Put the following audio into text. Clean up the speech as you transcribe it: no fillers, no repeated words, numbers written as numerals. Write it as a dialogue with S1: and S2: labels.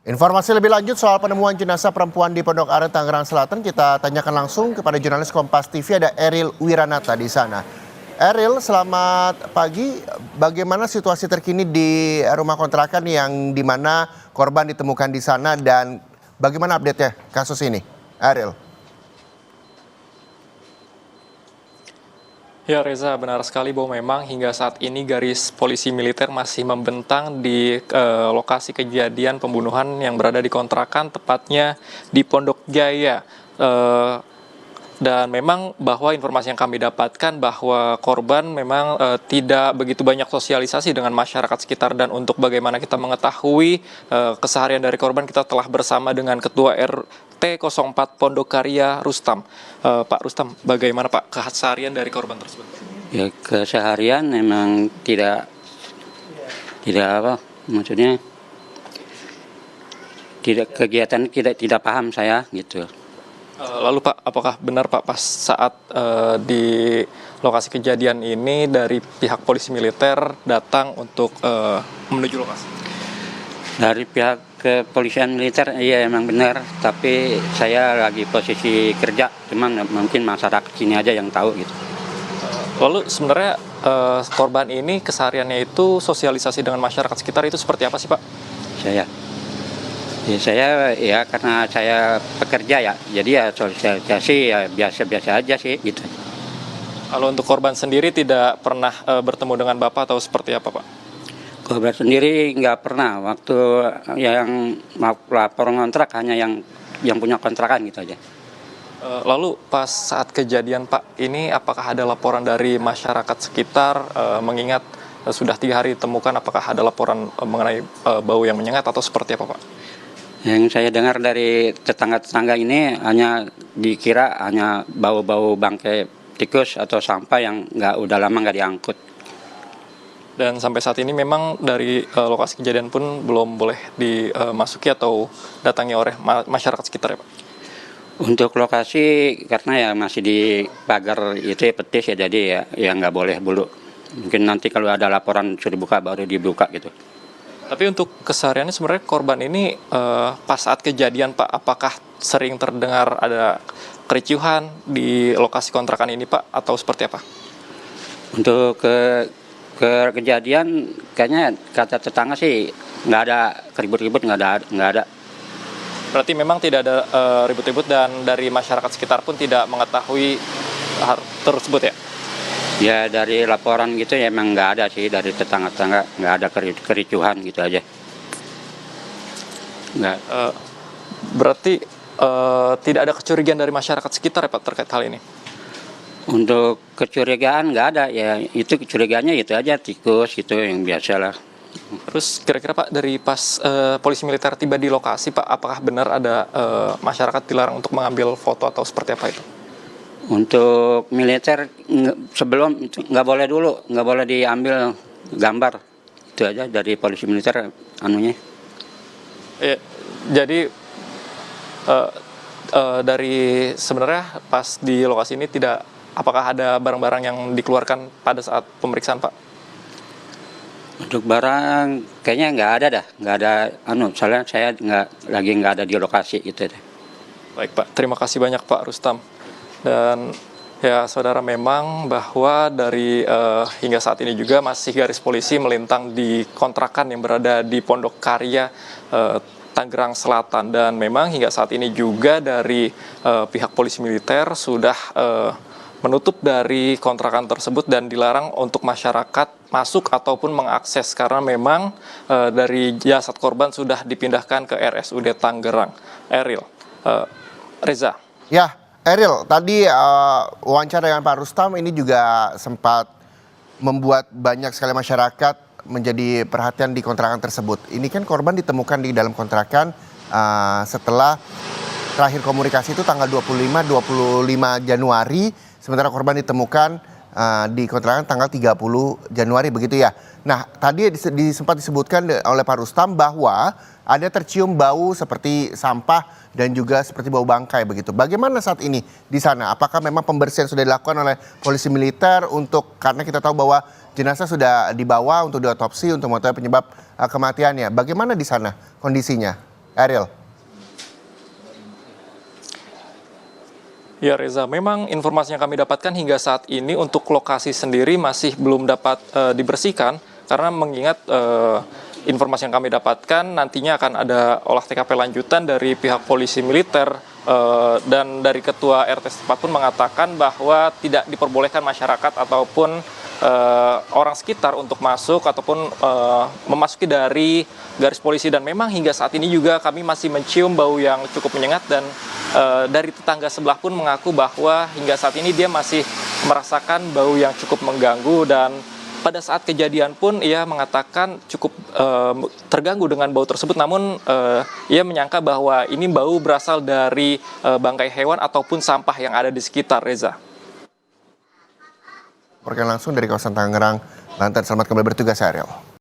S1: Informasi lebih lanjut soal penemuan jenazah perempuan di Pondok Aren, Tangerang Selatan, kita tanyakan langsung kepada jurnalis Kompas TV, ada Eril Wiranata di sana. Eril, selamat pagi. Bagaimana situasi terkini di rumah kontrakan yang di mana korban ditemukan di sana dan bagaimana update-nya kasus ini? Eril.
S2: Ya Reza, benar sekali bahwa memang hingga saat ini garis polisi militer masih membentang di lokasi kejadian pembunuhan yang berada di kontrakan, tepatnya di Pondok Jaya. Dan memang bahwa informasi yang kami dapatkan bahwa korban memang tidak begitu banyak sosialisasi dengan masyarakat sekitar, dan untuk bagaimana kita mengetahui keseharian dari korban, kita telah bersama dengan Ketua RT 04 Pondok Karya, Rustam. Pak Rustam, bagaimana Pak keseharian dari korban tersebut?
S3: Ya, keseharian memang tidak apa, maksudnya tidak kegiatan, tidak paham saya gitu.
S2: Lalu Pak, apakah benar Pak pas saat di lokasi kejadian ini dari pihak polisi militer datang untuk menuju lokasi?
S3: Dari pihak kepolisian militer, iya emang benar, tapi saya lagi posisi kerja, cuman mungkin masyarakat sini aja yang tahu gitu.
S2: Lalu sebenarnya korban ini kesehariannya itu sosialisasi dengan masyarakat sekitar itu seperti apa sih Pak?
S3: Saya ya karena saya pekerja ya, jadi ya sosialisasi ya biasa-biasa aja sih gitu.
S2: Kalau untuk korban sendiri tidak pernah bertemu dengan Bapak atau seperti apa Pak?
S3: Korban sendiri nggak pernah, waktu yang lapor kontrak hanya yang punya kontrakan gitu aja.
S2: Lalu pas saat kejadian Pak, ini apakah ada laporan dari masyarakat sekitar mengingat sudah 3 hari ditemukan, apakah ada laporan mengenai bau yang menyengat atau seperti apa Pak?
S3: Yang saya dengar dari tetangga-tetangga ini dikira hanya bau-bau bangkai tikus atau sampah yang udah lama nggak diangkut.
S2: Dan sampai saat ini memang dari lokasi kejadian pun belum boleh dimasuki atau datangi oleh masyarakat sekitar ya Pak?
S3: Untuk lokasi karena ya masih di pagar itu petis ya, jadi ya nggak boleh dulu. Mungkin nanti kalau ada laporan sudah dibuka baru dibuka gitu.
S2: Tapi untuk kesehariannya sebenarnya korban ini pas saat kejadian Pak, apakah sering terdengar ada kericuhan di lokasi kontrakan ini Pak atau seperti apa?
S3: Untuk ke kejadian kayaknya kata tetangga sih nggak ada ribut-ribut, nggak ada.
S2: Berarti memang tidak ada ribut-ribut dan dari masyarakat sekitar pun tidak mengetahui hal tersebut ya?
S3: Ya dari laporan gitu ya emang nggak ada sih, dari tetangga-tetangga nggak ada kericuhan gitu aja. Nggak.
S2: Berarti tidak ada kecurigaan dari masyarakat sekitar ya Pak terkait hal ini?
S3: Untuk kecurigaan nggak ada, ya itu kecurigaannya itu aja, tikus gitu yang biasa lah.
S2: Terus kira-kira Pak dari pas polisi militer tiba di lokasi Pak, apakah benar ada masyarakat dilarang untuk mengambil foto atau seperti apa itu?
S3: Untuk militer sebelum itu nggak boleh diambil gambar, itu aja dari polisi militer anunya.
S2: Jadi dari sebenarnya pas di lokasi ini apakah ada barang-barang yang dikeluarkan pada saat pemeriksaan Pak?
S3: Untuk barang kayaknya nggak ada soalnya saya nggak ada di lokasi gitu deh.
S2: Baik Pak, terima kasih banyak Pak Rustam. Dan ya saudara, memang bahwa dari hingga saat ini juga masih garis polisi melintang di kontrakan yang berada di Pondok Karya, Tangerang Selatan. Dan memang hingga saat ini juga dari pihak polisi militer sudah menutup dari kontrakan tersebut dan dilarang untuk masyarakat masuk ataupun mengakses karena memang dari jasad korban sudah dipindahkan ke RSUD Tangerang. Eril, Reza.
S1: Ya, Eril, tadi wawancara dengan Pak Rustam ini juga sempat membuat banyak sekali masyarakat menjadi perhatian di kontrakan tersebut. Ini kan korban ditemukan di dalam kontrakan setelah terakhir komunikasi itu tanggal 25 Januari, sementara korban ditemukan di kontrakan tanggal 30 Januari begitu ya. Nah, tadi sempat disebutkan oleh Pak Rustam bahwa ada tercium bau seperti sampah dan juga seperti bau bangkai begitu. Bagaimana saat ini di sana? Apakah memang pembersihan sudah dilakukan oleh polisi militer karena kita tahu bahwa jenazah sudah dibawa untuk diotopsi untuk mengetahui penyebab kematiannya. Bagaimana di sana kondisinya? Ariel.
S2: Ya Reza, memang informasi yang kami dapatkan hingga saat ini untuk lokasi sendiri masih belum dapat dibersihkan karena mengingat informasi yang kami dapatkan nantinya akan ada olah TKP lanjutan dari pihak polisi militer dan dari ketua RT setempat pun mengatakan bahwa tidak diperbolehkan masyarakat ataupun orang sekitar untuk masuk ataupun memasuki dari garis polisi, dan memang hingga saat ini juga kami masih mencium bau yang cukup menyengat, dan dari tetangga sebelah pun mengaku bahwa hingga saat ini dia masih merasakan bau yang cukup mengganggu, dan pada saat kejadian pun ia mengatakan cukup terganggu dengan bau tersebut, namun ia menyangka bahwa ini bau berasal dari bangkai hewan ataupun sampah yang ada di sekitar. Reza.
S1: Langsung dari kawasan Tangerang, Banten. Selamat kembali bertugas, Ariel.